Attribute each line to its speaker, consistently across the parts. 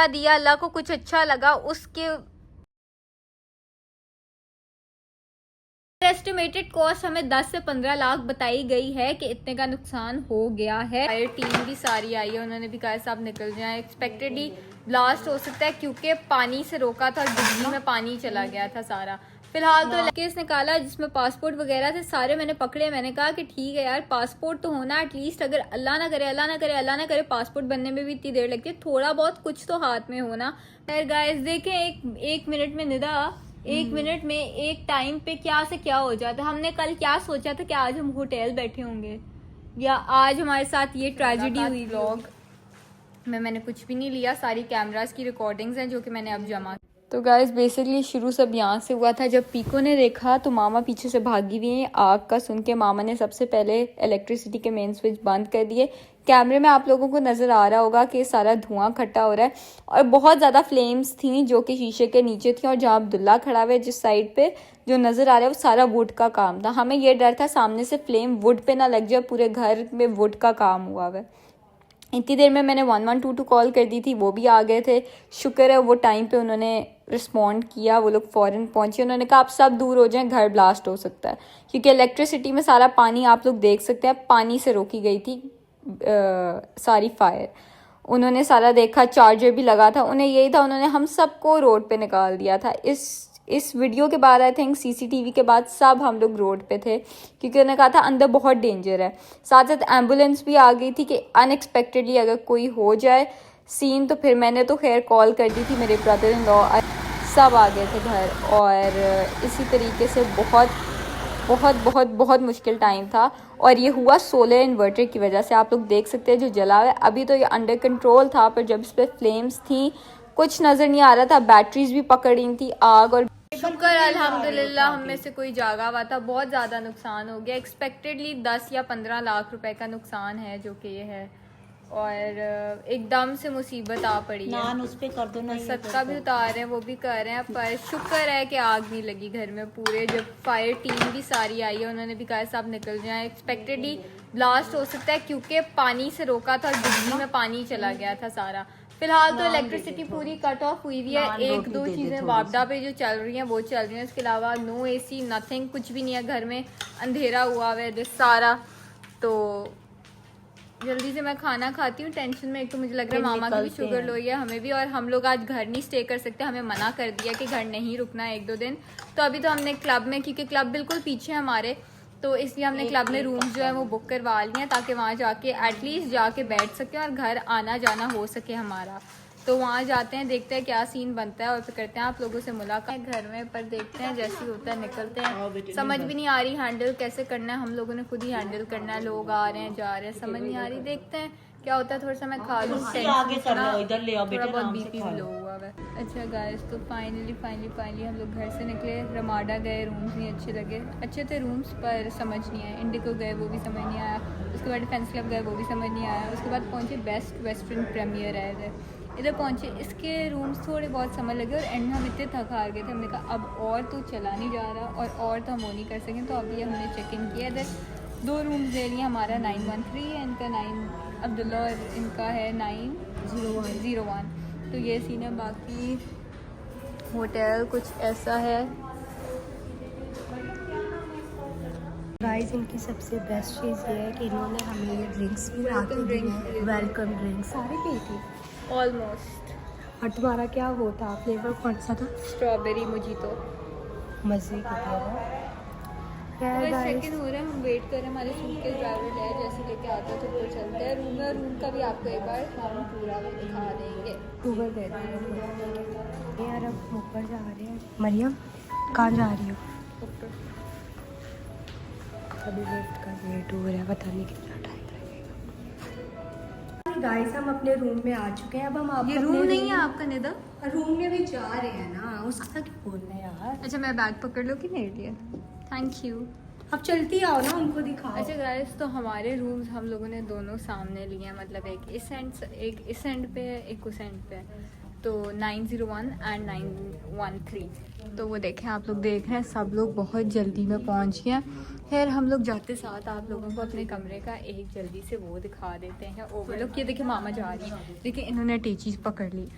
Speaker 1: दिया, अल्लाह को कुछ अच्छा लगा उसके। एस्टिमेटेड कॉस्ट हमें 10 से 15 लाख बताई गई है कि इतने का नुकसान हो गया है। फायर टीम भी सारी आई है, उन्होंने भी कहा साहब निकल जाए, एक्सपेक्टेडली ब्लास्ट हो सकता है क्योंकि पानी से रोका था, बिजली में पानी चला गया था सारा। फिलहाल तो केस निकाला जिसमें पासपोर्ट वगैरह थे सारे मैंने पकड़े। मैंने कहा कि ठीक है यार, पासपोर्ट तो होना एटलीस्ट, अगर अल्लाह ना करे, अल्लाह ना करे, अल्लाह ना करे पासपोर्ट बनने में भी इतनी देर लगती है, थोड़ा बहुत कुछ तो हाथ में होना। फिर गाइस देखें एक मिनट में निदा, एक मिनट में एक टाइम पे क्या से क्या हो जाता है। हमने कल क्या सोचा था कि आज हम होटल बैठे होंगे या आज हमारे साथ ये ट्रेजेडी हुई। व्लॉग में मैंने कुछ भी नहीं लिया, सारी कैमरास की रिकॉर्डिंग्स हैं जो कि मैंने अब जमा। तो गाइस बेसिकली शुरू सब यहाँ से हुआ था। जब पीको ने देखा तो मामा पीछे से भागी हुई है। आग का सुन के मामा ने सबसे पहले इलेक्ट्रिसिटी के मेन स्विच बंद कर दिए। कैमरे में आप लोगों को नज़र आ रहा होगा कि सारा धुआं इकट्ठा हो रहा है और बहुत ज़्यादा फ्लेम्स थी जो कि शीशे के नीचे थी। और जहाँ अब्दुल्ला खड़ा हुआ है जिस साइड पे जो नज़र आ रहा है वो सारा वुड का काम था। हमें ये डर था सामने से फ्लेम वुड पे ना लग जाए, पूरे घर में वुड का काम हुआ हुआ है। इतनी देर में मैंने 112 कॉल कर दी थी, वो भी आ गए थे। शुक्र है वो टाइम पे उन्होंने रिस्पॉन्ड किया, वो लोग फ़ौरन पहुंचे। उन्होंने कहा आप सब दूर हो जाएं, घर ब्लास्ट हो सकता है, क्योंकि इलेक्ट्रिसिटी में सारा पानी आप लोग देख सकते हैं, पानी से रोकी गई थी सारी फायर। उन्होंने सारा देखा, चार्जर भी लगा था, उन्हें यही था, उन्होंने हम सबको रोड पे निकाल दिया था। इस वीडियो के बाद आई थिंक सीसीटीवी के बाद सब हम लोग रोड पे थे, क्योंकि उन्होंने कहा था अंदर बहुत डेंजर है। साथ साथ एम्बुलेंस भी आ गई थी कि अनएक्सपेक्टेडली अगर कोई हो जाए सीन तो फिर मैंने तो खैर कॉल कर दी थी, मेरे ब्रदर इन लॉ सब आ गए थे घर। और इसी तरीके से बहुत बहुत बहुत बहुत मुश्किल टाइम था। और ये हुआ सोलर इन्वर्टर की वजह से। आप लोग देख सकते हैं जो जला हुआ है, अभी तो ये अंडर कंट्रोल था, पर जब इस पर फ्लेम्स थी कुछ नज़र नहीं आ रहा था, बैटरीज भी पकड़ी थी आग। और शुक्र अल्हम्दुलिल्लाह हम में से कोई जागा हुआ था। बहुत ज़्यादा नुकसान हो गया, एक्सपेक्टेडली 10 या 15 लाख रुपए का नुकसान है जो कि ये है। और एकदम से मुसीबत आ पड़ी है, उस पे कर दो ना, सदका भी उतार रहे हैं, वो भी कर रहे हैं। पर शुक्र है कि आग नहीं लगी घर में पूरे। जब फायर टीम भी सारी आई है, उन्होंने भी कहा साहब निकल जाए, एक्सपेक्टेडली ब्लास्ट हो सकता है क्योंकि पानी से रोका था, बिजली में पानी चला गया था सारा। फिलहाल तो इलेक्ट्रिसिटी पूरी कट ऑफ हुई हुई है। एक दो चीज़ें वापडा पे जो चल रही हैं वो चल रही हैं, उसके अलावा नो एसी नथिंग, कुछ भी नहीं है घर में, अंधेरा हुआ हुआ है सारा। तो जल्दी से मैं खाना खाती हूँ टेंशन में। एक तो मुझे लग रहा है मामा की भी शुगर लो है, हमें भी, और हम लोग आज घर नहीं स्टे कर सकते, हमें मना कर दिया कि घर नहीं रुकना है 1-2 दिन। तो अभी तो हमने क्लब में, क्योंकि क्लब बिल्कुल पीछे है हमारे, तो इसलिए हमने क्लब में रूम जो है वो बुक करवा लिए हैं ताकि वहाँ जाके एटलीस्ट जाके बैठ सकें और घर आना जाना हो सके हमारा। तो वहाँ जाते हैं, देखते हैं क्या सीन बनता है और फिर करते हैं आप लोगों से मुलाकात घर में। पर देखते हैं जैसे ही होता है निकलते हैं। समझ भी नहीं आ रही हैंडल कैसे करना है, हम लोगों ने खुद ही हैंडल करना है। लोग आ रहे हैं जा रहे हैं, समझ नहीं आ रही, देखते हैं क्या होता है। थोड़ा सा मैं खा लूँ, थोड़ा बहुत बीपी लो हुआ है। अच्छा गाइस, तो फाइनली हम लोग घर से निकले, रमाडा गए, रूम्स नहीं अच्छे लगे, अच्छे थे रूम्स पर समझ नहीं आया। इंडिको गए वो भी समझ नहीं आया, उसके बाद डिफेंस क्लब गए वो भी समझ नहीं आया। उसके बाद पहुँचे बेस्ट वेस्टर्न प्रीमियर आए थे, इधर पहुँचे, इसके रूम्स थोड़े बहुत समझ लगे और एंड में हम इतने थक हार गए थे, हमने कहा अब और तो चला नहीं जा रहा और तो हम वो नहीं कर सकें। तो अभी हमने चेक इन किया, इधर 2 रूम्स ले लिए, हमारा 913 है, इनका 9 अब्दुल्ला और इनका है 901। तो ये सीन है। बाकी होटल कुछ ऐसा है।
Speaker 2: गाइस इनकी सबसे बेस्ट चीज़ ये है कि इन्होंने हमें ये ड्रिंक्स भी ला के दी हैं, वेलकम ड्रिंक सारी पी थी
Speaker 1: ऑलमोस्ट।
Speaker 2: और तुम्हारा क्या वो था, फ्लेवर कौन सा था?
Speaker 1: स्ट्रॉबेरी मुजीतो।
Speaker 2: मज़े का था।
Speaker 1: चेक इन हो रहा है, हम वेट कर रहे हैं, हमारे सूटकेस ड्राइवर है, जैसे लेके आता है तो वो चलते हैं रूम में। रूम का भी आपको एक बार हम पूरा दिखा देंगे,
Speaker 2: ऊबर दे देंगे यार। अब ऊपर जा रहे हैं। मरियम कहाँ जा रही हो? अभी लिफ्ट का वेट हो रहा है, पता नहीं कितना टाइम लगेगा। गाइस हम अपने रूम में आ चुके हैं। अब हम आपको,
Speaker 1: ये रूम नहीं है आपका निदा?
Speaker 2: रूम में भी जा रहे हैं ना, उसका क्या बोलना है यार।
Speaker 1: अच्छा मैं बैग पकड़ लो कि मेरे लिए? Thank you.
Speaker 2: अब चलती आओ ना, उनको दिखाओ।
Speaker 1: अच्छा गाइस, तो हमारे रूम्स हम लोगों ने दोनों सामने लिए हैं, मतलब एक इस एंड पे है, एक उस एंड पे है। तो 901 एंड 913। तो वो देखें, आप लोग देख रहे हैं सब लोग बहुत जल्दी में पहुंच गए। खैर हम लोग जाते साथ आप लोगों को अपने कमरे का एक जल्दी से वो दिखा देते हैं ओवरलुक। ये देखिए मामा जा रही है, देखिए इन्होंने अटैचीज पकड़ ली।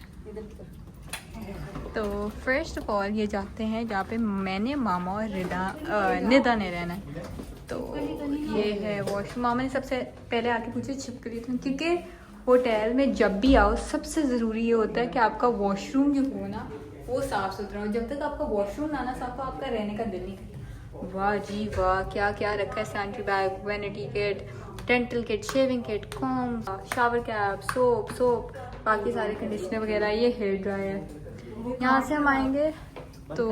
Speaker 1: तो फर्स्ट ऑफ ऑल ये जाते हैं जहाँ पे मैंने, मामा और निदा ने रहना है। तो ये है वॉशरूम। मामा ने सबसे पहले आके पूछे छिपकली थी, क्योंकि होटल में जब भी आओ सबसे ज़रूरी ये होता है कि आपका वॉशरूम जो हो ना वो साफ़ सुथरा हो। जब तक आपका वॉशरूम ना साफ हो आपका रहने का दिल नहीं करता। वाह जी वाह, क्या क्या रखा है। Sanitary bag, vanity kit, dental kit, shaving kit, com, shower cap, soap, बाकी सारे कंडीशनर वगैरह। ये हेयर ड्रायर। यहाँ से हम आएंगे तो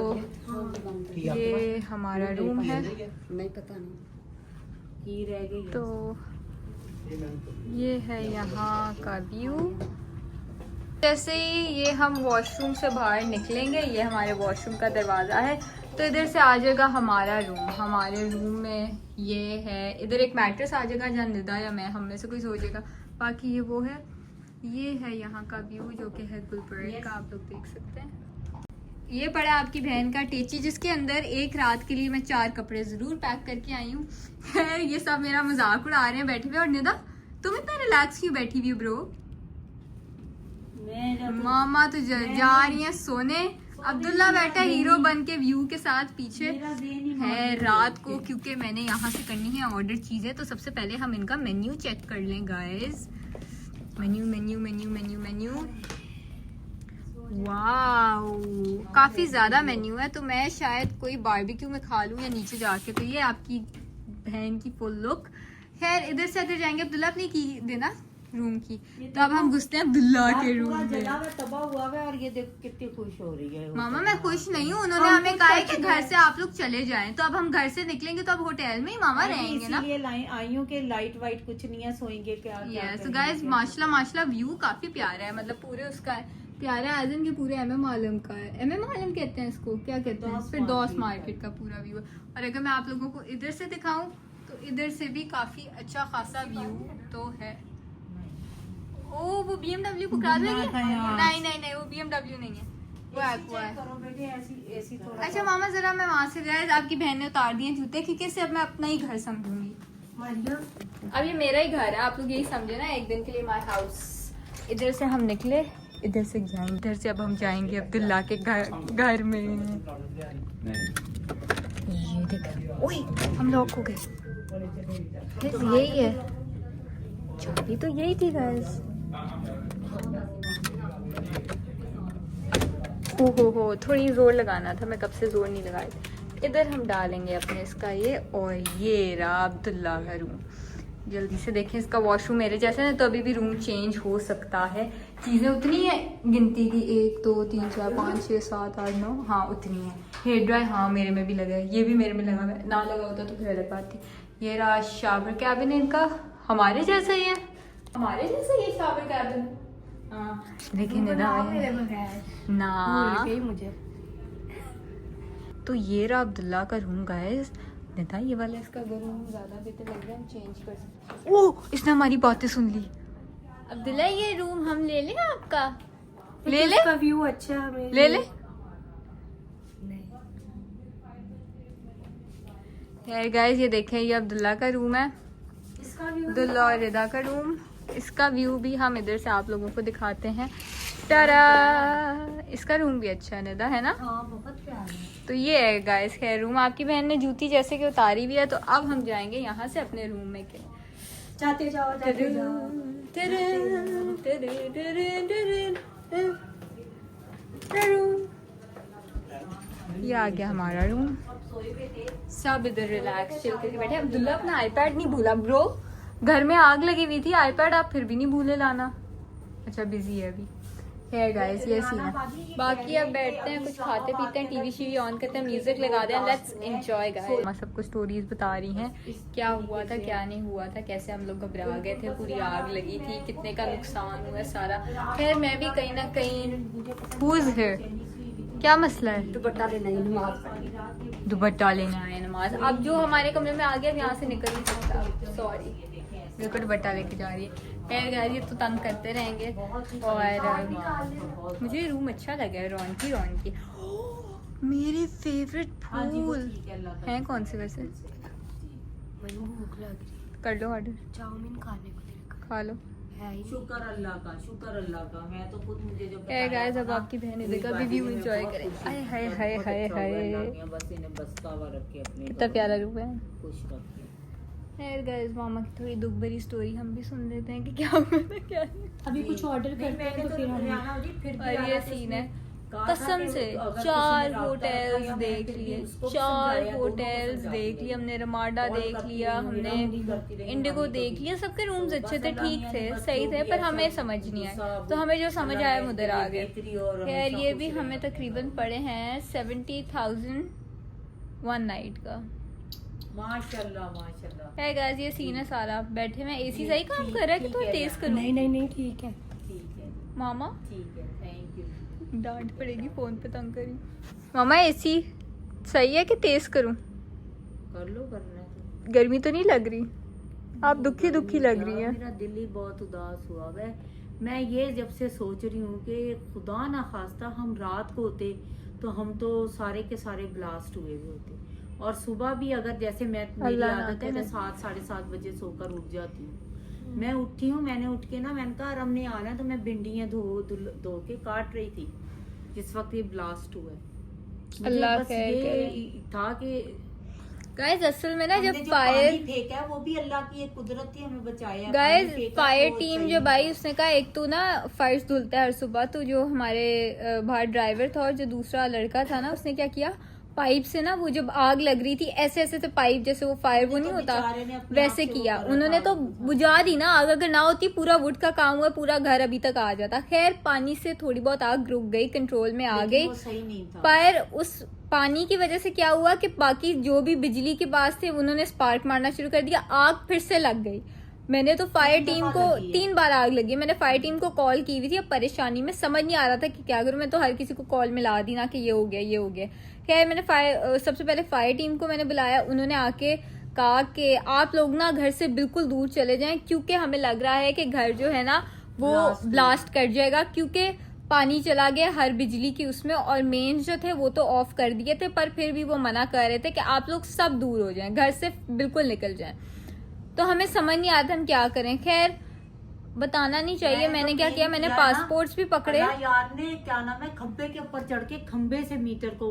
Speaker 1: ये हमारा रूम है। तो ये है यहाँ का व्यू। जैसे ही ये हम वॉशरूम से बाहर निकलेंगे, ये हमारे वॉशरूम का दरवाज़ा है। तो इधर से आ जाएगा हमारा रूम। हमारे रूम में ये है, इधर एक मैट्रेस आ जाएगा जहाँ निदा या मैं, हम में से कोई सो जाएगा। बाकी ये वो है। ये है यहाँ का व्यू जो कि है गुलबर्ग का, आप लोग देख सकते हैं। ये पड़ा आपकी बहन का टेची, जिसके अंदर एक रात के लिए मैं 4 कपड़े ज़रूर पैक करके आई हूँ। ये सब मेरा मजाक उड़ा रहे हैं बैठे हुए। और निदा तुम इतना रिलैक्स क्यों बैठी हुई ब्रो? मामा तो जा रही है सोने। अब्दुल्ला बैठा हीरो बन के व्यू के साथ पीछे है रात को, क्योंकि मैंने यहाँ से करनी है ऑर्डर चीज़ें। तो सबसे पहले हम इनका मेन्यू चेक कर लें गाइस। मेन्यू वाओ, काफ़ी ज़्यादा मेन्यू है। तो मैं शायद कोई बारबेक्यू में खा लूँ या नीचे जाके। तो ये आपकी बहन की फुल लुक। खैर इधर से अगर जाएंगे अब्दुल्ला अपनी की देना रूम की। तो अब हम घुसते हैं अब्दुल्ला के रूम में।
Speaker 3: तबाह हुआ है और ये देखो कितनी खुश हो रही है।
Speaker 1: मामा मैं खुश नहीं हूँ, उन्होंने हमें कहा है कि घर से आप लोग चले जाएं। तो अब हम घर से निकलेंगे तो अब होटल में ही मामा रहेंगे ना।
Speaker 3: इसीलिए आई हूँ कि लाइट वाइट कुछ नहीं है, सोएंगे क्या।
Speaker 1: यस गाइस, माशाल्लाह व्यू काफी प्यारा है। मतलब पूरे उसका है प्यारा आजम के पूरे MM आलम का है। MM आलम कहते हैं इसको, क्या कहते हैं? फिर दोस्त मार्केट का पूरा व्यू है। और अगर मैं आप लोगों को इधर से दिखाऊं तो इधर से भी काफी अच्छा खासा व्यू तो है। ओ वो BMW पकड़ा देंगे? नहीं वो BMW नहीं है, वो एक्वा है। अच्छा मामा जरा मैं वहाँ से गए, आपकी बहन ने उतार दिए जूते, क्योंकि से अब मैं अपना ही घर समझूंगी। अब ये मेरा ही घर है, आप लोग यही समझे ना, एक दिन के लिए माय हाउस। इधर से हम निकले, इधर से जाएंगे, इधर से अब हम जाएंगे अब्दुल्ला के घर में। ये देख, ओए हम लॉक हो गए। यही है चाबी, तो यही थी गाइस। हो थोड़ी जोर लगाना था, मैं कब से जोर नहीं लगाई। इधर हम डालेंगे अपने इसका ये, और ये रहा अब्दुल्ला का रूम। जल्दी से देखें, इसका वॉशरूम मेरे जैसे ना, तो अभी भी रूम चेंज हो सकता है। चीज़ें उतनी है गिनती की, 1 2 3 4 5 6 7 8 9, हाँ उतनी है। हेयर ड्राई हाँ मेरे में भी लगा है, ये भी मेरे में लगा है, ना लगा होता तो फिर अलग बात थी। ये रहा शावर कैबिन इनका, हमारे जैसा ही है, हमारे जैसा ये शावर कैबिन। हाँ लेकिन ना
Speaker 2: मुझे
Speaker 1: तो ये रहा अब्दुल्ला का रूम गाइस। निदा ये वाला इसका रूम ज़्यादा बेहतर लग रहा है, हम चेंज कर सकते। ओह इसने हमारी बातें सुन ली। अब्दुल्ला ये रूम हम ले लें आपका? ले ले,
Speaker 2: इसका व्यू अच्छा है,
Speaker 1: ले ले। यार गाइस ये देखें, ये अब्दुल्ला का रूम है, अब्दुल्ला और रिदा का रूम। इसका व्यू भी हम इधर से आप लोगों को दिखाते हैं। टारा, इसका रूम भी अच्छा है निदा, है ना?
Speaker 2: हाँ बहुत प्यारा है।
Speaker 1: तो ये है गाइस खैर रूम। आपकी बहन ने जूती जैसे कि उतारी भी है। तो अब हम जाएंगे यहाँ से अपने रूम में के।
Speaker 2: जाते जाओ।
Speaker 1: ये आ गया हमारा रूम। सब इधर रिलैक्स चिल करके बैठे। अब्दुल्ला अपना आईपैड नहीं भूला ब्रो, घर में आग लगी हुई थी, आईपैड आप फिर भी नहीं भूले लाना। अच्छा बिजी है अभी। है गाइस ये सीन है। बाकी अब बैठते हैं, कुछ खाते पीते हैं, टीवी शीवी ऑन करते हैं, म्यूजिक लगाते हैं, लेट्स एंजॉय गाइस। मैं सबको स्टोरीज बता रही हैं, क्या हुआ था क्या नहीं हुआ था, कैसे हम लोग घबरा गए थे, पूरी आग लगी थी, कितने का नुकसान हुआ सारा। खैर मैं भी कहीं ना कहीं हुज है। क्या मसला है?
Speaker 2: दुपट्टा लेना है, नमाज
Speaker 1: दुपट्टा लेना है, नमाज। अब जो हमारे कमरे में आ गया यहाँ से निकल नहीं सकता, सॉरी। बिल्कुल दुपट्टा लेके जा रही है। खैर यार ये तो तंग करते रहेंगे। और मुझे रूम अच्छा लगा है, रौनकी रौनकी। मेरे फेवरेट फूल हैं कौन से वैसे?
Speaker 2: मुझे भूख लग रही है,
Speaker 1: कर लो ऑर्डर,
Speaker 2: चाउमीन खाने को दिल कर
Speaker 1: खा लो।
Speaker 2: है ही।
Speaker 3: शुक्र अल्लाह का। मैं तो खुद मुझे जब
Speaker 1: है गाइस, अब आपकी बहन इधर का व्यू एंजॉय करे। हाय हाय हाय हाय हाय,
Speaker 3: बस इन्हें बस्तावा रख के अपने
Speaker 1: कितना प्यारा रूप है।
Speaker 3: खुश रख के।
Speaker 1: खैर गाइस, मामा की थोड़ी दुख भरी स्टोरी हम भी सुन लेते हैं कि क्या हुआ था क्या नहीं।
Speaker 2: अभी कुछ ऑर्डर करते हैं तो फिर हम
Speaker 1: और ये सीन है, कसम से 4 होटल्स देख लिए, 4 होटल्स देख लिए हमने, रमाडा देख लिया हमने, इंडिगो देख लिया, सबके रूम्स अच्छे थे, ठीक थे, सही थे, पर हमें समझ नहीं आया। तो हमें जो समझ आया हम उधर आ गए। खैर ये भी हमें तकरीबन पड़े हैं 70,000 1 नाइट का।
Speaker 3: माशाल्लाह।
Speaker 1: है गाइस, ये सीन है सारा। बैठे में एसी सही काम कर रहा है कि थोड़ा तेज करूं?
Speaker 2: नहीं ठीक है।
Speaker 3: ठीक है
Speaker 1: मामा
Speaker 3: ठीक है, थैंक यू।
Speaker 1: डांट पड़ेगी, फोन पे तंग करी। मामा एसी सही है कि तेज करूं?
Speaker 3: कर लो, करना है तो।
Speaker 1: गर्मी तो नहीं लग रही? आप दुखी दुखी लग रही हैं।
Speaker 3: मेरा दिल ही बहुत उदास हुआ है। मैं ये जब से सोच रही हूँ कि खुदा ना खास्ता हम रात को होते तो हम तो सारे के सारे ब्लास्ट हुए हुए होते, और सुबह भी अगर जैसे मेरी आदत है, मैं 7 साढ़े 7 बजे सोकर उठ जाती हूँ। मैं उठी हूँ, मैंने उठ के ना, मैंने कहा अब हमने आना है, तो मैं भिंडियाँ धो के काट रही थी जिस वक्त ये ब्लास्ट हुआ है। मुझे
Speaker 1: अल्लाह
Speaker 3: बस
Speaker 1: खैर
Speaker 3: ये था कि
Speaker 1: गाइस असल में ना जब
Speaker 3: हमने जो
Speaker 1: फायर
Speaker 3: पानी फेंका है वो भी अल्लाह की एक कुदरत थी, हमें बचाया।
Speaker 1: गाइस
Speaker 3: पानी फेंका
Speaker 1: फायर
Speaker 3: तो
Speaker 1: टीम
Speaker 3: सही
Speaker 1: जब आई
Speaker 3: था।
Speaker 1: उसने कहा एक तो ना फर्श धुलता है हर सुबह, तो जो हमारे बाहर ड्राइवर था और जो दूसरा लड़का था ना, उसने क्या किया, पाइप से ना वो जब आग लग रही थी ऐसे ऐसे से पाइप, जैसे वो फायर वो नहीं होता
Speaker 3: बेचारे ने अपने
Speaker 1: वैसे
Speaker 3: आप से वो
Speaker 1: किया
Speaker 3: करा
Speaker 1: उन्होंने,
Speaker 3: था,
Speaker 1: तो
Speaker 3: वो था।
Speaker 1: बुझा दी ना आग। अगर ना होती पूरा वुड का काम हुआ, पूरा घर अभी तक आ जाता। खैर पानी से थोड़ी बहुत आग रुक गई, कंट्रोल में आ
Speaker 3: लेकिन
Speaker 1: गई,
Speaker 3: वो सही नहीं था।
Speaker 1: पर उस पानी की वजह से क्या हुआ कि बाकी जो भी बिजली के पास थे उन्होंने स्पार्क मारना शुरू कर दिया, आग फिर से लग गई। मैंने तो फायर टीम को 3 बार आग लगी, मैंने फायर टीम को कॉल की हुई थी। अब परेशानी में समझ नहीं आ रहा था कि क्या करूं, मैं तो हर किसी को कॉल मिला दी ना कि ये हो गया ये हो गया। खैर मैंने सबसे पहले फायर टीम को मैंने बुलाया, उन्होंने आके कहा कि आप लोग ना घर से बिल्कुल दूर चले जाएं, क्योंकि हमें लग रहा है कि घर जो है ना वो ब्लास्ट कर जाएगा, क्योंकि पानी चला गया हर बिजली की उसमें, और मेन जो थे वो तो ऑफ कर दिए थे, पर फिर भी वो मना कर रहे थे कि आप लोग सब दूर हो जाएं, घर से बिल्कुल निकल जाएं। तो हमें समझ नहीं आता हम क्या करें। खैर बताना नहीं चाहिए, मैंने क्या किया, मैंने पासपोर्ट्स भी पकड़े।
Speaker 3: यार ने क्या नाम है, खंबे के ऊपर चढ़ के खंबे से मीटर को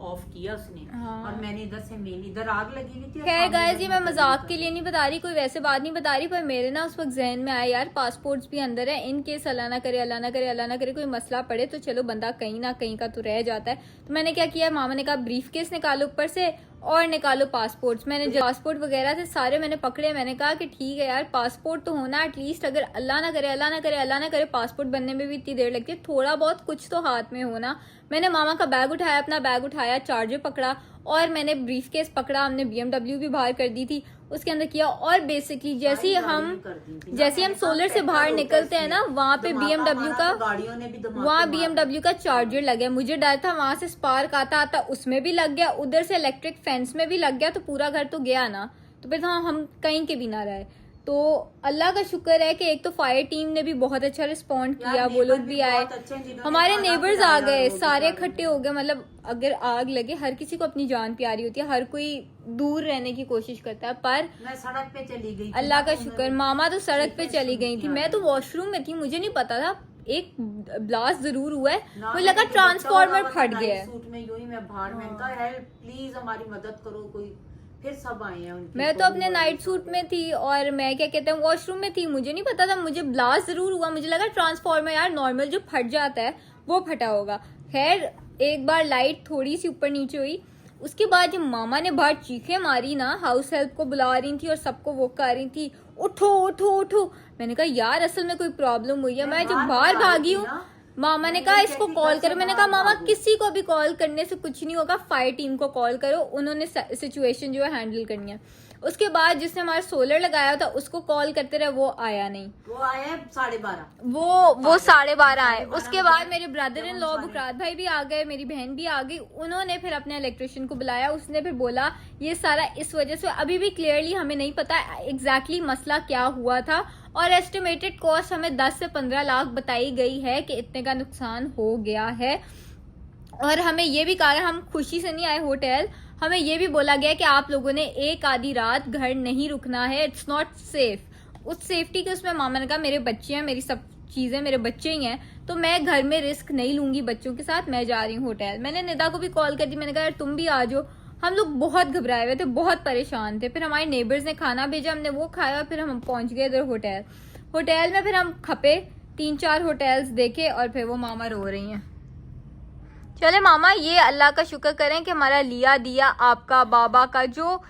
Speaker 3: ऑफ किया उसने।
Speaker 1: हाँ।
Speaker 3: और मैंने इधर से इधर आग लगी हुई थी।
Speaker 1: खैर गाइस, ये मैं मजाक के लिए नहीं बता रही, कोई वैसे बात नहीं बता रही, पर मेरे ना उस वक्त जहन में आया यार पासपोर्ट्स भी अंदर है, इन केस अल्लाह ना करे अल्लाह ना करे अल्लाह ना करे कोई मसला पड़े तो चलो बंदा कहीं ना कहीं का तो रह जाता है। तो मैंने क्या किया, मामा ने कहा ब्रीफ केस निकालो ऊपर से और निकालो पासपोर्ट्स। मैंने जो पासपोर्ट वगैरह थे सारे मैंने पकड़े। मैंने कहा कि ठीक है यार पासपोर्ट तो होना एटलीस्ट, अगर अल्लाह ना करे अल्लाह ना करे अल्लाह ना करे पासपोर्ट बनने में भी इतनी देर लगती है, थोड़ा बहुत कुछ तो हाथ में होना। मैंने मामा का बैग उठाया, अपना बैग उठाया, चार्जर पकड़ा और मैंने ब्रीफ केस पकड़ा। हमने BMW भी बाहर कर दी थी, उसके अंदर किया। और बेसिकली जैसे ही हम सोलर से बाहर निकलते हैं ना, वहाँ पे BMW का BMW का चार्जर लग गया। मुझे डर था वहां से स्पार्क आता आता उसमें भी लग गया, उधर से इलेक्ट्रिक फेंस में भी लग गया, तो पूरा घर तो गया ना। तो फिर हम कहीं के भी ना रहे। तो अल्लाह का शुक्र है कि एक तो फायर टीम ने भी बहुत अच्छा रिस्पॉन्ड किया, वो लोग भी आए, हमारे नेबर्स आ गए, सारे इकट्ठे हो गए। मतलब अगर आग लगे हर किसी को अपनी जान प्यारी होती है, हर कोई दूर रहने की कोशिश करता है, पर
Speaker 3: मैं सड़क पे चली गई,
Speaker 1: अल्लाह का शुक्र मामा तो सड़क पे चली गई थी, मैं तो वॉशरूम में थी, मुझे नहीं पता था। एक ब्लास्ट जरूर हुआ है, मुझे लगा ट्रांसफार्मर फट गया है।
Speaker 3: सूट में यूं ही मैं बाहर, मैंने कहा हेल्प प्लीज हमारी मदद करो कोई। फिर सब आए हैं उनकी।
Speaker 1: मैं तो अपने नाइट सूट में थी और मैं क्या कहते हैं वॉशरूम में थी, मुझे नहीं पता था, मुझे ब्लास्ट जरूर हुआ, मुझे लगा ट्रांसफार्मर यार नॉर्मल जो फट जाता है वो फटा होगा। खैर एक बार लाइट थोड़ी सी ऊपर नीचे हुई, उसके बाद जब मामा ने बाहर चीखें मारी ना, हाउस हेल्प को बुला रही थी और सबको वो कर रही थी उठो उठो उठो। मैंने कहा यार असल में कोई प्रॉब्लम हुई है। मैं जब बाहर भागी हूँ, मामा ने कहा इसको कॉल करो। मैंने कहा मामा किसी को भी कॉल करने से कुछ नहीं होगा, फायर टीम को कॉल करो, उन्होंने सिचुएशन जो है हैंडल करनी है। उसके बाद जिसने हमारा सोलर लगाया था उसको कॉल करते रहे, वो आया नहीं,
Speaker 3: वो आया 12:30,
Speaker 1: वो 12:30 आए। उसके बाद मेरे ब्रदर इन लॉ बुकरात भाई भी आ गए, मेरी बहन भी आ गई, उन्होंने फिर अपने इलेक्ट्रिशियन को बुलाया। उसने फिर बोला ये सारा इस वजह से, अभी भी क्लियरली हमें नहीं पता एग्जैक्टली मसला क्या हुआ था, और एस्टिमेटेड कॉस्ट हमें 10 से 15 लाख बताई गई है कि इतने का नुकसान हो गया है। और हमें ये भी कहा, हम खुशी से नहीं आए होटल, हमें ये भी बोला गया कि आप लोगों ने एक आधी रात घर नहीं रुकना है, इट्स नॉट सेफ। उस सेफ्टी के उसमें मामा ने कहा मेरे बच्चे हैं, मेरी सब चीजें मेरे बच्चे ही हैं, तो मैं घर में रिस्क नहीं लूंगी बच्चों के साथ, मैं जा रही हूँ होटल। मैंने निदा को भी कॉल कर दी, मैंने कहा यार तुम भी आ जाओ। हम लोग बहुत घबराए हुए थे, बहुत परेशान थे। फिर हमारे नेबर्स ने खाना भेजा, हमने वो खाया, फिर हम पहुंच गए इधर होटल में। फिर हम खपे, 3-4 होटल्स देखे और फिर वो मामा रो रही हैं। चले मामा, ये अल्लाह का शुक्र करें कि हमारा लिया दिया, आपका बाबा का जो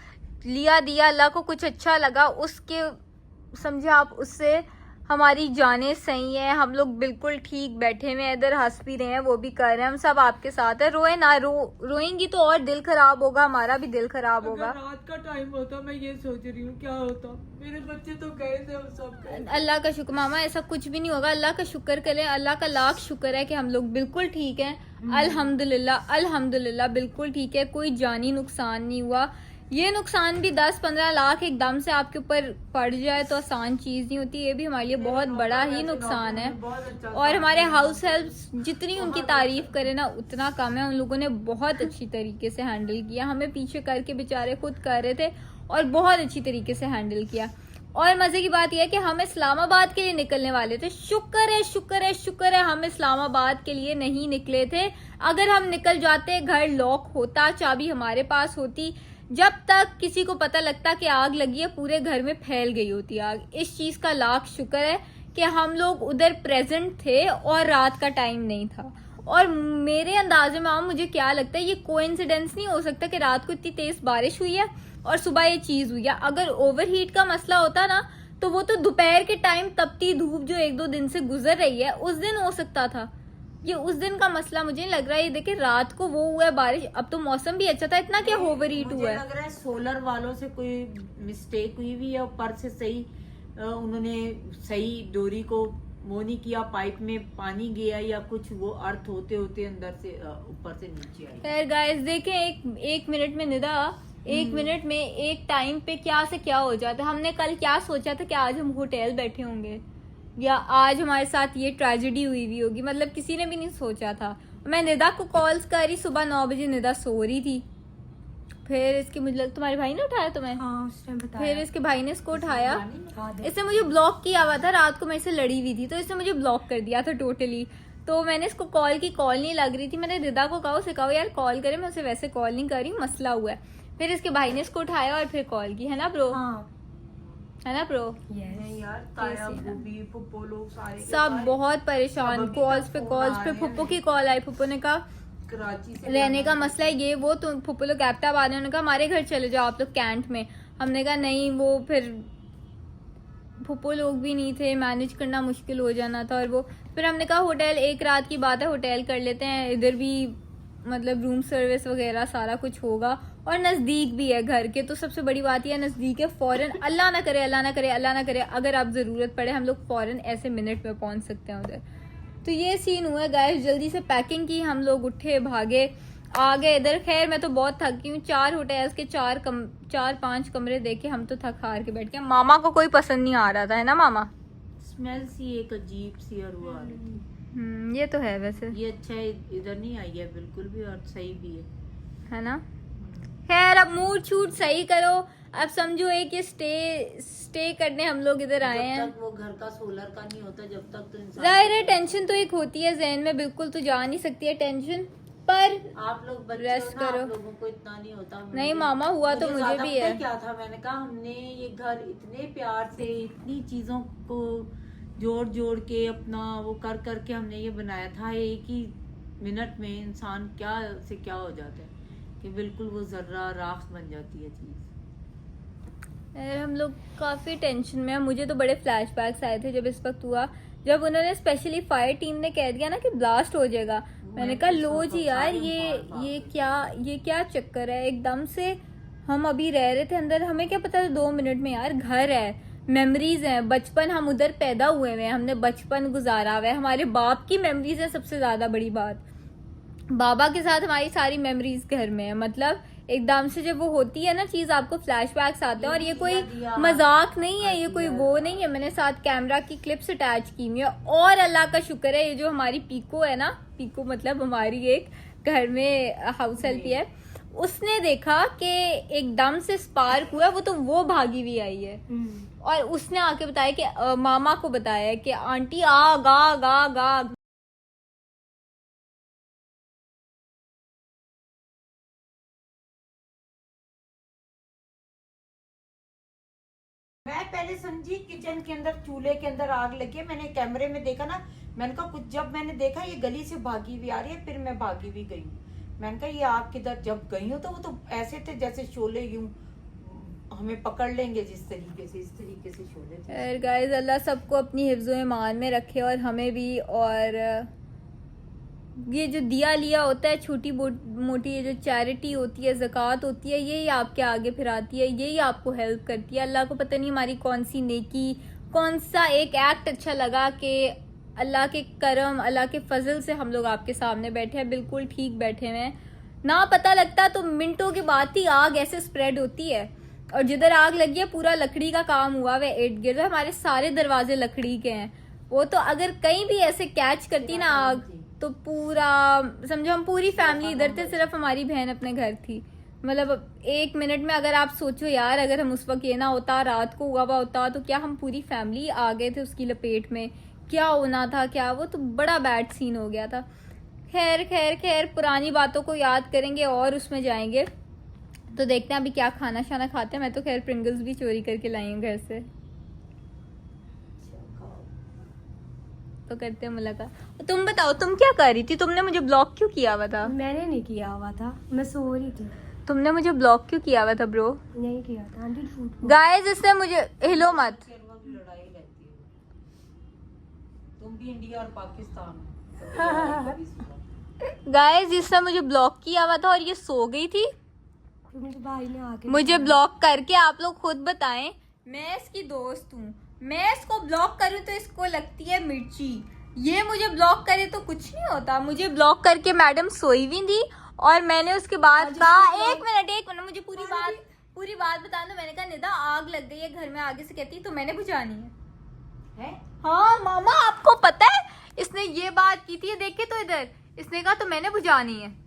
Speaker 1: लिया दिया, अल्लाह को कुछ अच्छा लगा, उसके समझे आप, उससे हमारी जानें सही है। हम लोग बिल्कुल ठीक बैठे हुए हैं इधर, हंस भी रहे हैं, वो भी कर रहे हैं, हम सब आपके साथ है। रोए ना, रोएंगी तो और दिल खराब होगा, हमारा भी दिल खराब होगा।
Speaker 3: रात का टाइम होता, मैं ये सोच रही हूँ क्या होता, मेरे बच्चे तो गए थे, वो सब गए।
Speaker 1: अल्लाह का शुक्र मामा, ऐसा कुछ भी नहीं होगा। अल्लाह का शुक्र करें, अल्लाह का लाख शुक्र है कि हम लोग बिल्कुल ठीक हैं। अल्हम्दुलिल्लाह अल्हम्दुलिल्लाह बिल्कुल ठीक है, कोई जानी नुकसान नहीं हुआ। ये नुकसान भी 10-15 लाख एकदम से आपके ऊपर पड़ जाए तो आसान चीज नहीं होती, ये भी हमारे लिए बहुत बड़ा ही नुकसान है। और हमारे हाउस हेल्प जितनी उनकी तारीफ करे ना उतना कम है। उन लोगों ने बहुत अच्छी तरीके से हैंडल किया, हमें पीछे करके बेचारे खुद कर रहे थे और बहुत अच्छी तरीके से हैंडल किया। और मजे की बात यह है कि हम इस्लामाबाद के लिए निकलने वाले थे। शुक्र है शुक्र है शुक्र है हम इस्लामाबाद के लिए नहीं निकले थे। अगर हम निकल जाते, घर लॉक होता, चाबी हमारे पास होती, जब तक किसी को पता लगता कि आग लगी है पूरे घर में फैल गई होती आग। इस चीज का लाख शुक्र है कि हम लोग उधर प्रेजेंट थे और रात का टाइम नहीं था। और मेरे अंदाजे में मुझे क्या लगता है, ये कोइंसिडेंस नहीं हो सकता कि रात को इतनी तेज बारिश हुई है और सुबह ये चीज हुई है। अगर ओवरहीट का मसला होता ना तो वो तो दोपहर के टाइम तपती धूप जो 1-2 दिन से गुजर रही है उस दिन हो सकता था। ये उस दिन का मसला मुझे नहीं लग रहा है। ये देखिए रात को वो हुआ है बारिश, अब तो मौसम भी अच्छा था, इतना क्या ओवरहीट हुआ है।
Speaker 3: लग रहा है सोलर वालों से कोई मिस्टेक हुई हुई है, ऊपर से सही उन्होंने सही डोरी को वो नहीं किया, पाइप में पानी गया या कुछ, वो अर्थ होते होते अंदर से ऊपर से नीचे आई।
Speaker 1: खैर गाइस देखें, एक मिनट में निदा, एक मिनट में एक टाइम पे क्या से क्या हो जाता है। हमने कल क्या सोचा था कि आज हम होटल बैठे होंगे या आज हमारे साथ ये ट्रेजेडी हुई होगी, मतलब किसी ने भी नहीं सोचा था। मैं निदा को कॉल्स करी, सुबह 9 बजे निदा सो रही थी। फिर इसके मुझे तुम्हारे भाई ने उठाया तुम्हें?
Speaker 2: हाँ, उस टाइम बताया।
Speaker 1: फिर इसके भाई ने इसको उठाया,
Speaker 2: हाँ,
Speaker 1: इसने मुझे ब्लॉक किया हुआ था, रात को मेरे से लड़ी हुई थी तो इसने मुझे ब्लॉक कर दिया था टोटली। तो मैंने इसको कॉल की, कॉल नहीं लग रही थी। मैंने रिदा को कहा, उसे कहा यार कॉल करे, मैं उसे वैसे कॉल नहीं कर रही, मसला हुआ है। फिर इसके भाई ने इसको उठाया और फिर कॉल की, है ना ब्रो?
Speaker 2: हाँ
Speaker 1: है ना ब्रो?
Speaker 3: यार ताया बूबी फुप्पो लोग सारे
Speaker 1: सब बहुत परेशान, कॉल्स पे फुप्पो की कॉल आई। फुप्पो ने कहा
Speaker 3: कराची से
Speaker 1: रहने का मसला है ये वो, तो फुप्पो लोग कैप्टा बाद उन्होंने कहा हमारे घर चले जाओ आप लोग कैंट में। हमने कहा नहीं, वो फिर फुप्पो लोग भी नहीं थे, मैनेज करना मुश्किल हो जाना था। और वो फिर हमने कहा होटल, एक रात की बात है, होटल कर लेते हैं, इधर भी मतलब रूम सर्विस वगैरह सारा कुछ होगा और नजदीक भी है घर के। तो सबसे बड़ी बात यह नजदीक है, फौरन अल्लाह ना करे अल्लाह ना करे अल्लाह ना करे अगर आप जरूरत पड़े हम लोग फौरन ऐसे मिनट में पहुंच सकते हैं उधर। तो ये सीन हुआ गाइस, जल्दी से पैकिंग की, हम लोग उठे भागे आ गए इधर। खैर मैं तो बहुत थक गई हूँ, 4 होटल्स के 4-5 कमरे देखे, हम तो थक हार के बैठ गए। मामा को कोई पसंद नहीं आ रहा था, है ना मामा?
Speaker 3: स्मेल सी एक अजीब सी और वो आ रही थी।
Speaker 1: ये तो है वैसे,
Speaker 3: ये अच्छा है, इधर नहीं आई है बिल्कुल भी और सही भी है
Speaker 1: ना। खैर अब मूड छूट सही करो, अब समझो एक ये स्टे करने हम लोग इधर आए हैं।
Speaker 3: जब तक वो घर का सोलर का नहीं होता जब तक तो इंसान
Speaker 1: जाहिर है टेंशन तो एक होती है जहन में, बिल्कुल तो जा नहीं सकती है टेंशन, पर
Speaker 3: आप लोग बच्चे
Speaker 1: रेस्ट
Speaker 3: हो ना,
Speaker 1: करो।
Speaker 3: आप लोगों को इतना नहीं होता।
Speaker 1: नहीं मामा हुआ तो मुझे
Speaker 3: ज्यादा
Speaker 1: भी
Speaker 3: पता
Speaker 1: है।
Speaker 3: क्या था, मैंने कहा हमने ये घर इतने प्यार से इतनी चीजों को जोड़ जोड़ के अपना वो कर करके हमने ये बनाया था, एक ही मिनट में इंसान क्या से क्या हो जाता है कि बिल्कुल वो जर्रा राख बन जाती है चीज।
Speaker 1: हम लोग काफी टेंशन में हैं। मुझे तो बड़े फ्लैशबैक्स आए थे जब इस वक्त हुआ, जब उन्होंने स्पेशली फायर टीम ने कह दिया ना कि ब्लास्ट हो जाएगा। मैंने कहा लो जी यार, ये क्या चक्कर है, एकदम से हम अभी रह रहे थे अंदर, हमें क्या पता था 2 मिनट में यार घर है, मेमोरीज हैं, बचपन हम उधर पैदा हुए हैं, हमने बचपन गुजारा हुआ है, हमारे बाप की मेमोरीज है सबसे ज्यादा बड़ी बात, बाबा के साथ हमारी सारी मेमोरीज घर में है। मतलब एकदम से जब वो होती है ना चीज, आपको फ्लैशबैक्स आते हैं। और ये कोई मजाक नहीं है, ये कोई वो नहीं है, मैंने साथ कैमरा की क्लिप्स अटैच की हुई है। और अल्लाह का शुक्र है, ये जो हमारी पीको है ना, पीको मतलब हमारी एक घर में हाउस हेल्प है, उसने देखा कि एकदम से स्पार्क हुआ, वो तो वो भागी हुई आई है। और उसने आके बताया कि मामा को बताया कि आंटी आग आग आग आग।
Speaker 3: मैं पहले समझी किचन के अंदर चूल्हे के अंदर आग लगी है। मैंने कैमरे में देखा ना, मैंने कहा कुछ, जब मैंने देखा ये गली से भागी हुई आ रही है, फिर मैं भागी भी गई। मैंने कहा ये आग किधर, जब गई हूँ तो वो तो ऐसे थे जैसे शोले यूं हमें पकड़ लेंगे, जिस तरीके से, इस तरीके से शोले थे।
Speaker 1: गाइस अल्लाह सबको अपनी हिफ्ज़ो ईमान में रखे और हमें भी। और ये जो दिया लिया होता है, छोटी मोटी ये जो चैरिटी होती है, ज़कात होती है, यही आपके आगे फिर आती है, यही आपको हेल्प करती है। अल्लाह को पता नहीं हमारी कौन सी नेकी, कौन सा एक एक्ट अच्छा लगा कि अल्लाह के करम, अल्लाह के फजल से हम लोग आपके सामने बैठे हैं, बिल्कुल ठीक बैठे हुए हैं। ना पता लगता तो मिनटों के बाद ही आग ऐसे स्प्रेड होती है। और जिधर आग लगी है पूरा लकड़ी का काम हुआ हुआ है, इर्द गिर्द हमारे सारे दरवाजे लकड़ी के हैं। वो तो अगर कहीं भी ऐसे कैच करती ना आग तो पूरा समझो हम पूरी फैमिली इधर थे, सिर्फ हमारी बहन अपने घर थी। मतलब 1 मिनट में अगर आप सोचो यार, अगर हम उस वक्त ये ना होता, रात को हुआ होता, तो क्या हम पूरी फैमिली आ गए थे उसकी लपेट में, क्या होना था, क्या वो तो बड़ा बैड सीन हो गया था। खैर खैर खैर, पुरानी बातों को याद करेंगे और उसमें जाएंगे। तो देखते हैं अभी क्या खाना शाना खाते हैं। मैं तो खैर प्रिंगल्स भी चोरी करके लाई हूँ घर से। तो करते हैं मुलाकात। तुम बताओ तुम क्या कर रही थी? तुमने मुझे ब्लॉक क्यों किया हुआ था?
Speaker 2: मैंने नहीं किया हुआ था, मैं सो रही थी।
Speaker 1: तुमने मुझे ब्लॉक क्यों किया हुआ था ब्रो?
Speaker 2: नहीं किया था आंटी, झूठ।
Speaker 1: गाइस इसने मुझे, हिलो मत,
Speaker 3: लड़ाई रहती है, तुम भी इंडिया और पाकिस्तान।
Speaker 1: गाइस इसने मुझे ब्लॉक किया हुआ था और ये सो गई थी।
Speaker 2: तो मेरे भाई ने आके
Speaker 1: मुझे ब्लॉक करके आप लोग खुद बताएं, मैं इसकी दोस्त हूँ, मैं इसको ब्लॉक करूँ तो इसको लगती है मिर्ची, ये मुझे ब्लॉक करे तो कुछ नहीं होता। मुझे ब्लॉक करके मैडम सोई भी थी और मैंने उसके बाद कहा, एक मिनट मुझे पूरी बात बता दो। मैंने कहा निदा आग लग गई है घर में, आगे से कहती तो मैंने बुझानी है? हाँ मामा आपको पता है इसने ये बात की थी, देखे तो इधर, इसने कहा तो मैंने बुझानी है।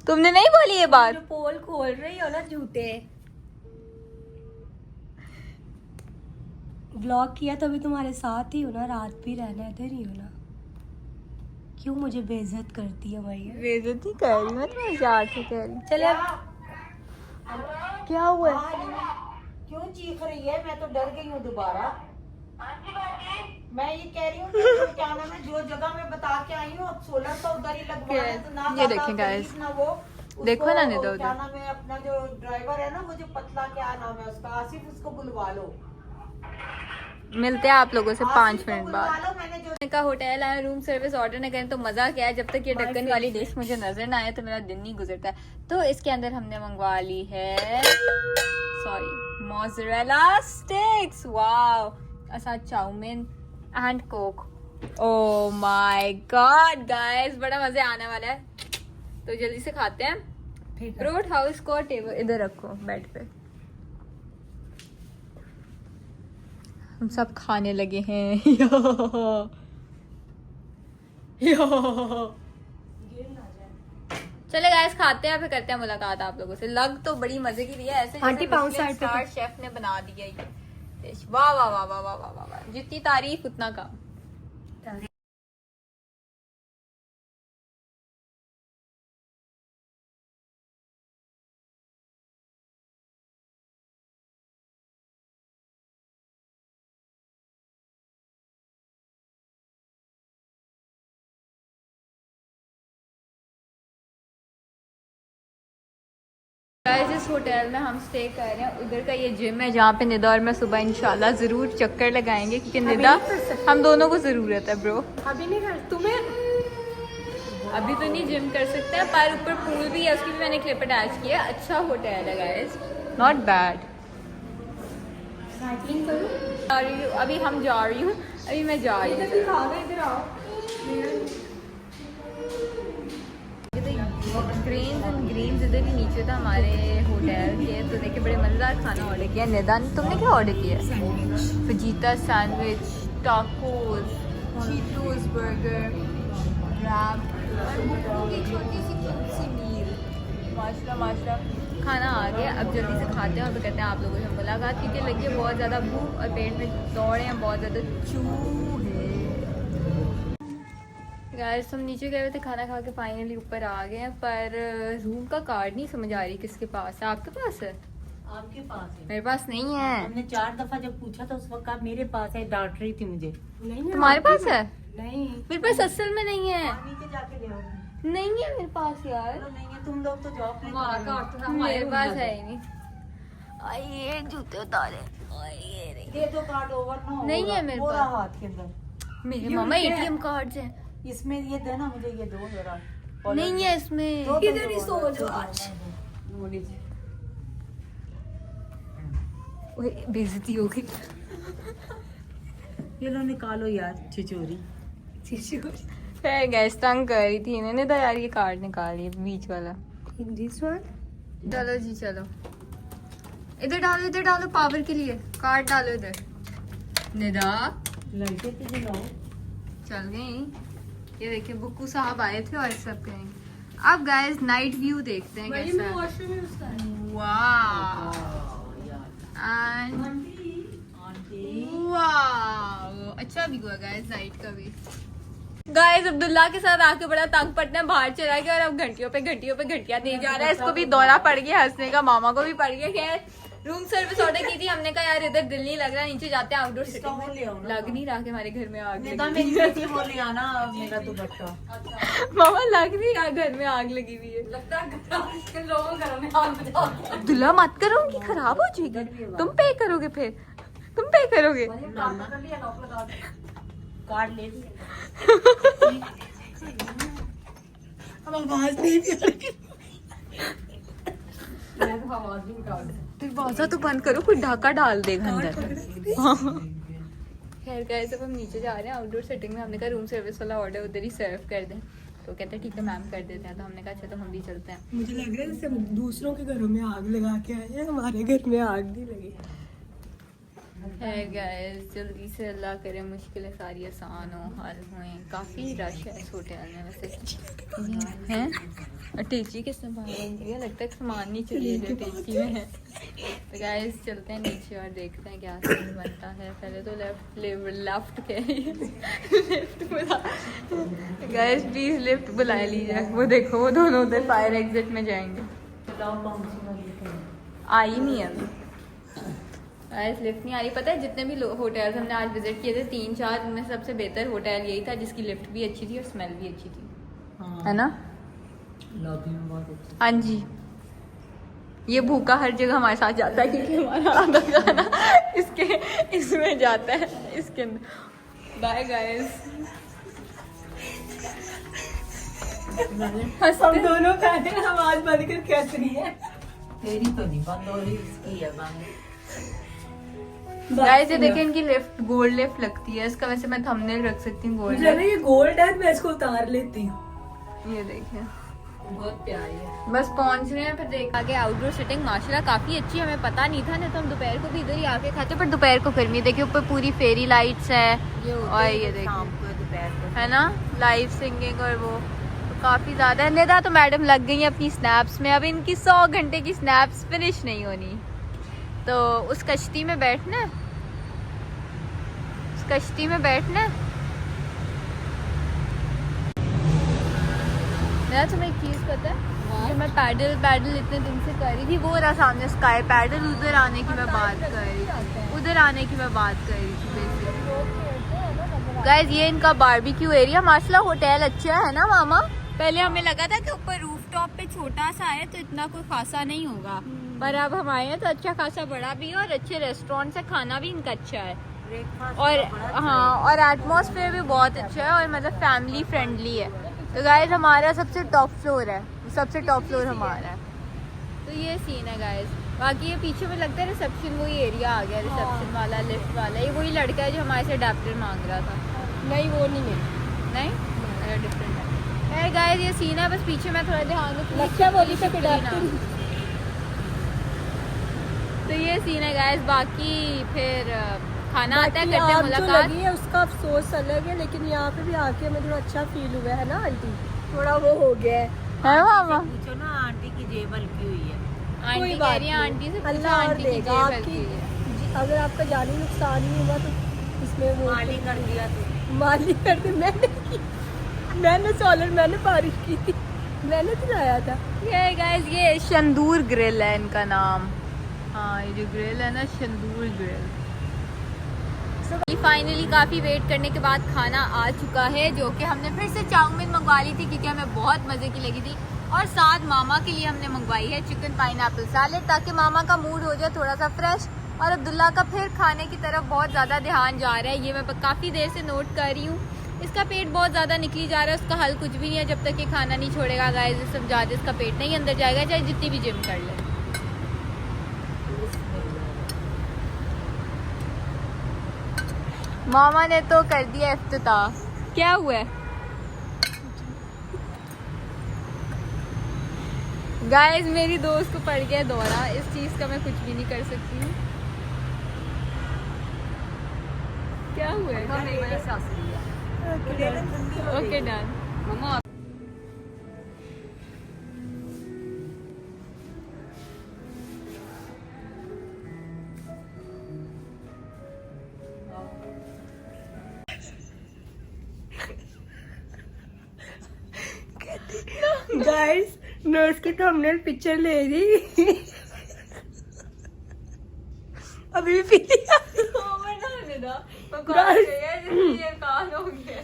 Speaker 1: तुमने नहीं बोली ये बात?
Speaker 2: पोल खोल रही हो ना झूठे। ब्लॉक किया तभी तुम्हारे साथ ही हो ना, रात भी रहना इधर ही हो ना। क्यों मुझे बेइज्जत करती है भाई?
Speaker 1: बेइज्जत नहीं कर रही मैं, तुम्हें मजाक से कह रही।
Speaker 2: चले
Speaker 1: क्या हुआ?
Speaker 3: क्यों चीख रही है? मैं तो डर गई हूँ दोबारा। मैं ये कह रही हूँ कि क्या नाम है, जो जगह मैं बता के आई हूँ अब सोलर तो उधर ही लगवाना है, तो ना
Speaker 1: ये देखें गाइस,
Speaker 3: ना वो
Speaker 1: देखो ना निदा
Speaker 3: क्या नाम है, अपना जो ड्राइवर है ना, वो जो पतला, क्या नाम है उसका, आसिफ, उसको बुलवा लो।
Speaker 1: मिलते हैं आप लोगों से 5 मिनट बाद।
Speaker 3: मैंने जो
Speaker 1: का होटल आया, रूम सर्विस ऑर्डर नहीं करें तो मजा क्या है, जब तक ये ढक्कन वाली डिश मुझे नजर ना आए तो मेरा दिन नहीं गुजरता है। तो इसके अंदर हमने मंगवा ली है, सॉरी, मोज़रेला स्टिक्स, वाओ, साथ chow mein and Coke. Oh my God guys, बड़ा मजे आने वाला है। तो जल्दी से खाते हैं। रोड हाउस को टेबल इधर रखो, बेड पे। हम सब खाने लगे हैं। चले गाइस खाते हैं, फिर करते हैं मुलाकात आप लोगों से। लग तो बड़ी मजे की रही है, ऐसे
Speaker 2: आंटी पाउंड साइड पे
Speaker 1: स्टार शेफ ने बना दिया ये डिश। वाह वाह वाह वाह वाह वाह वाह, जितनी तारीफ उतना कम। गाइस इस होटल में हम स्टे कर रहे हैं, उधर का ये जिम है जहाँ पे निदा और मैं सुबह इंशाल्लाह ज़रूर चक्कर लगाएंगे, क्योंकि निदा हम दोनों को ज़रूरत है ब्रो।
Speaker 2: अभी नहीं कर, तुम्हें
Speaker 1: अभी तो नहीं जिम कर सकते हैं, पर ऊपर पूल भी है, उसकी भी मैंने क्लिप अटैच की है। अच्छा होटल है गाइस, नॉट बैड।
Speaker 2: साइकिलिंग करूँ?
Speaker 1: अभी हम जा रही हूँ, अभी मैं जा रही हूँ।
Speaker 2: इधर आओ।
Speaker 1: ग्रेन्स एंड ग्रीन्स इधर ही नीचे था हमारे होटल के। तो देखिए बड़े मज़ेदार खाना ऑर्डर किया। निदा तुमने क्या ऑर्डर किया? Fajita sandwich, tacos, Cheetos burger, wrap और छोटी सी मील। माशाल्लाह माशाल्लाह। खाना आ गया, अब जल्दी से खाते हैं और फिर कहते हैं आप लोगों से मुलाकात, क्योंकि लगी है बहुत ज़्यादा भूख और पेट में दौड़े हैं बहुत ज़्यादा चूहे। गाइस हम नीचे गए हुए थे खाना खा के, फाइनली ऊपर आ गए हैं, पर रूम का कार्ड नहीं समझ आ रही किसके पास है। आपके पास है?
Speaker 3: आपके पास है?
Speaker 1: मेरे पास नहीं है।
Speaker 3: हमने 4 दफा जब पूछा तो उस वक्त आप मेरे पास है, डांट रही थी मुझे।
Speaker 2: नहीं
Speaker 1: तुम्हारे पास है?
Speaker 2: नहीं,
Speaker 1: मेरे पास असल में नहीं है।
Speaker 3: नीचे जाके ले आओ।
Speaker 1: नहीं है मेरे पास यार,
Speaker 3: चलो नहीं है, तुम लोग तो जॉब
Speaker 1: मेरे पास है ही नहीं। आइए जूते उतारे, आइए
Speaker 3: दे दो कार्ड ओवर ना
Speaker 1: नहीं है मेरे
Speaker 3: पूरा
Speaker 1: पास।
Speaker 3: हाथ के अंदर।
Speaker 1: मेरे मामा एटीएम कार्ड्स हैं।
Speaker 3: इसमें ये देना मुझे, ये दो जरा।
Speaker 1: नहीं है इसमें।
Speaker 2: इधर ही सो जाओ आज।
Speaker 1: ओए, बेइज्जती हो गई।
Speaker 3: ये लो निकालो यार छिचोरी।
Speaker 1: है गैस तंग कर रही थी इन्होंने तो यार, ये कार्ड निकालिए बीच वाला।
Speaker 2: This one.
Speaker 1: चलो जी चलो, इधर डालो पावर के लिए, कार्ड डालो इधर। निदा
Speaker 3: लड़के तो जलाओ।
Speaker 1: चल गई। ये देखिए बुक्कू साहब आए थे और सब कहेंगे। अब गाइस नाइट व्यू देखते हैं कैसा है। वाह वाह, अच्छा व्यू है गाइस नाइट का भी। गाइस अब्दुल्ला के साथ आके बड़ा तंग पटना बाहर चला गया और अब घंटियों पे घंटियां नहीं जा रहा है। इसको भी दौरा पड़ गया हंसने का, मामा को भी पड़ गया। खैर रूम सर्विस ऑर्डर की थी हमने, कहा यार इधर दिल नहीं लग रहा, नीचे जाते हैं आउटडोर सिटिंग में। लग नहीं रहा कि हमारे घर में आग लगी।
Speaker 3: मेरी बेटी वो ले आना मेरा दुपट्टा।
Speaker 1: मामा लग नहीं रहा घर में आग लगी हुई है।
Speaker 2: लगता है लोगों घर में आग बजा।
Speaker 1: अब्दुल्ला मत करो, उनकी खराब हो जाएगी। तुम पे करोगे, फिर तुम पे करोगे।
Speaker 3: कार्ड ले लिया।
Speaker 2: आवाज नहीं
Speaker 1: दरवाजा तो बंद करो, कोई ढाका डाल देगा अंदर। खैर गाइस अब हम नीचे जा रहे हैं आउटडोर सेटिंग में। हमने कहा रूम सर्विस वाला ऑर्डर उधर ही सर्व कर दें, तो कहते हैं ठीक है मैम कर देते हैं। तो हमने कहा अच्छा तो हम भी चलते हैं।
Speaker 2: मुझे लग रहा है जैसे हम दूसरों के घरों में आग लगा के आए हैं, हमारे घर में आग नहीं लगी।
Speaker 1: है गाइस जल्दी से अल्लाह करे मुश्किलें सारी आसान हो, हल हुए। काफ़ी रश है इस होटल में वैसे हैं। और टेची किसने बाहर दिया, लगता है सामान नहीं चाहिए जो टेची में है। तो गाइस चलते हैं नीचे और देखते हैं क्या सीन बनता है। पहले तो लेफ्ट के लिफ्ट बुला गाइस, प्लीज लिफ्ट बुला लीजिए। वो देखो वो दोनों उधर फायर एग्जिट में जाएंगे। आई नहीं है गाइस, लिफ्ट नहीं आ रही। पता है जितने भी होटल्स हमने आज विजिट किए थे 3-4, उनमें सबसे बेहतर होटल यही था जिसकी लिफ्ट भी अच्छी थी और स्मेल भी अच्छी थी। है ना?
Speaker 3: लॉबी में बहुत अच्छा।
Speaker 1: हाँ जी, ये भूखा हर जगह हमारे साथ जाता है क्योंकि हमारा आधा खाना इसमें जाता है, इसके अंदर। बाय गाइस,
Speaker 2: हम दोनों खाते हैं, आवाज बंद कर हंस रही है।
Speaker 3: तेरी तो नहीं बंद हो रही, इसकी है बंद।
Speaker 1: गाइस ये देखिए इनकी लिफ्ट गोल्ड लिफ्ट लगती है। इसका वैसे मैं थंबनेल रख सकती हूँ गोल्ड।
Speaker 2: ये गोल्ड है, मैं इसको उतार लेती हूँ।
Speaker 1: ये देखिए
Speaker 3: बहुत प्यारी है।
Speaker 1: बस पहुंच रहे हैं, फिर देख आगे आउटडोर सिटिंग माशाल्लाह काफी अच्छी है। हमें पता नहीं था, नहीं तो हम दोपहर को भी इधर ही आके खाते, पर दोपहर को गर्मी। देखिए ऊपर पूरी फेरी लाइट्स है और ये देखिए
Speaker 3: शाम को दोपहर को
Speaker 1: है ना लाइव सिंगिंग और वो तो काफी ज्यादा है। निदा तो मैडम लग गई है अपनी स्नैप्स में। अब इनकी 100 घंटे की स्नैप्स फिनिश नहीं होनी। तो उस कश्ती में बैठना, उस कश्ती में बैठना। मेरा तुम्हें एक चीज पता है, जो मैं पैडल इतने दिन से कर रही थी, वो रहा सामने स्काई पैडल। उधर आने की मैं बात कर रही थी, उधर आने की मैं बात कर रही थी बेसिकली। गाइस ये इनका बारबेक्यू एरिया माशाल्लाह होटल अच्छा है ना मामा। पहले हमें लगा था कि ऊपर रूफटॉप पे छोटा सा है तो इतना कोई खासा नहीं होगा, पर अब हम आए हैं तो अच्छा खासा बड़ा भी है और अच्छे रेस्टोरेंट से खाना भी इनका अच्छा है। और हाँ, और एटमॉस्फेयर भी बहुत अच्छा है और मतलब फैमिली फ्रेंडली है। तो गाइस हमारा सबसे टॉप फ्लोर है, सबसे टॉप फ्लोर हमारा है। तो ये सीन है गाइस। बाकी ये पीछे में लगता है रिसेप्शन, वही एरिया आ गया रिसेप्शन वाला, लिफ्ट वाला। ये वही लड़का है जो हमारे से अडेप्टर मांग रहा था।
Speaker 2: नहीं वो नहीं है,
Speaker 1: नहीं अरे डिफरेंट है। है गाइस ये सीन है, बस पीछे मैं थोड़ा ध्यान दूँ।
Speaker 2: लक्ष्या बोली से
Speaker 1: तो ये सीन है गाइस। बाकी फिर खाना आता है, करते हैं मुलाकात।
Speaker 2: है उसका अफसोस अलग है, लेकिन यहाँ पे भी आके हमें थोड़ा अच्छा फील हुआ है ना आंटी, थोड़ा वो हो गया है।
Speaker 1: है मामा?
Speaker 3: पूछो ना आंटी की जेब हल्की हुई है।
Speaker 1: आंटी
Speaker 2: कोई
Speaker 1: कह
Speaker 2: बात
Speaker 1: रही है
Speaker 2: नहीं,
Speaker 1: आंटी से पूछो,
Speaker 2: अल्लाह और
Speaker 1: आंटी की
Speaker 2: देगा
Speaker 1: जेब
Speaker 2: आपकी।
Speaker 1: हल्की है।
Speaker 2: अगर आपका जानी नुकसान नहीं हुआ तो इसमें वो
Speaker 3: माली कर दिया तू।
Speaker 2: माली करते मैंने सोलर मैंने बारिश की थी, मैंने चलाया था।
Speaker 1: ये गाइस ये शंदूर ग्रिल है इनका नाम। हाँ ये जो ग्रिल है ना, शंदूर ग्रिल। फाइनली काफ़ी वेट करने के बाद खाना आ चुका है, जो कि हमने फिर से चाउमीन मंगवा ली थी क्योंकि हमें बहुत मज़े की लगी थी। और साथ मामा के लिए हमने मंगवाई है चिकन पाइनएप्पल सैलेड, ताकि मामा का मूड हो जाए थोड़ा सा फ्रेश। और अब्दुल्ला का फिर खाने की तरफ बहुत ज़्यादा ध्यान जा रहा है, ये मैं काफ़ी देर से नोट कर रही हूँ। इसका पेट बहुत ज़्यादा निकली जा रहा है, उसका हल कुछ भी नहीं है जब तक ये खाना नहीं छोड़ेगा। गाइस समझा दे, इसका पेट नहीं अंदर जाएगा चाहे जितनी भी जिम कर ले। मामा ने तो कर दिया इफ्तिताह। क्या हुआ है गाइस, मेरी दोस्त को पड़ गया दौरा, इस चीज का मैं कुछ भी नहीं कर सकती हूँ। क्या हुआ है? Okay done.
Speaker 2: गाइस मैं उसकी थंबनेल पिक्चर ले रही अभी भी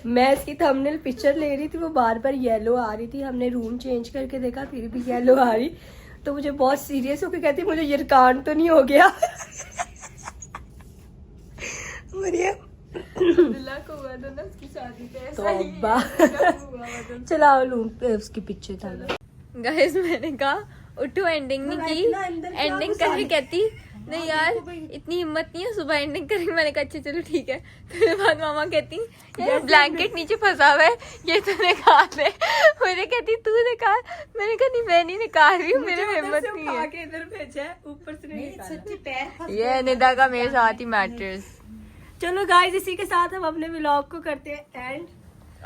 Speaker 2: मैं इसकी थंबनेल पिक्चर ले रही थी, वो बार बार येलो आ रही थी। हमने रूम चेंज करके देखा फिर भी येलो आ रही, तो मुझे बहुत सीरियस होकर कहती मुझे यरकान तो नहीं हो गया।
Speaker 1: को हुआ था ना उसकी शादी पे, ऐसा ही
Speaker 2: तौबा।
Speaker 1: है।
Speaker 2: चलाओ रूम पे उसकी पिक्चर था।
Speaker 1: गाइस मैंने कहा उठो, एंडिंग नहीं की, एंडिंग करके कहती नहीं यार इतनी हिम्मत नहीं है सुबह एंडिंग करेंगे। मैंने कहा अच्छा चलो ठीक है। फिर बाद मामा कहती यार ब्लैंकेट नीचे फंसा हुआ है, ये तो निकाल दे। मुझे कहती तू निकाल, मैंने कहा नहीं मैं नहीं निकाल रही हूँ, मेरे में हिम्मत नहीं है।
Speaker 2: इधर भेजा है, ऊपर से नहीं
Speaker 3: सच्ची पैर
Speaker 1: ये निदा का मेरे साथ ही मैटर्स।
Speaker 2: चलो गाइस इसी के साथ हम अपने व्लॉग को करते हैं एंड,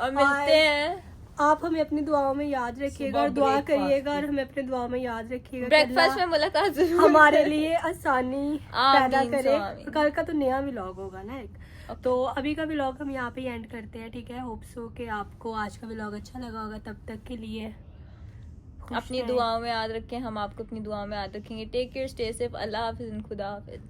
Speaker 1: और मिलते हैं।
Speaker 2: आप हमें अपनी दुआओं में याद रखिएगा और दुआ करिएगा और हमें अपने दुआओं में याद रखिएगा कि
Speaker 1: ब्रेकफास्ट
Speaker 2: अल्लाह
Speaker 1: में मुलाकात जरूर
Speaker 2: हमारे लिए आसानी पैदा
Speaker 1: आमीन,
Speaker 2: करे।
Speaker 1: आमीन।
Speaker 2: कल का तो नया व्लॉग होगा ना एक, तो अभी का व्लॉग हम यहाँ पे एंड करते हैं, ठीक है। होप सो कि आपको आज का व्लॉग अच्छा लगा होगा। तब तक के लिए
Speaker 1: अपनी दुआओं में याद रखें, हम आपको अपनी दुआओं में याद रखेंगे। टेक केयर, स्टे सेफ, अल्लाह हाफिज, खुदा हाफिज।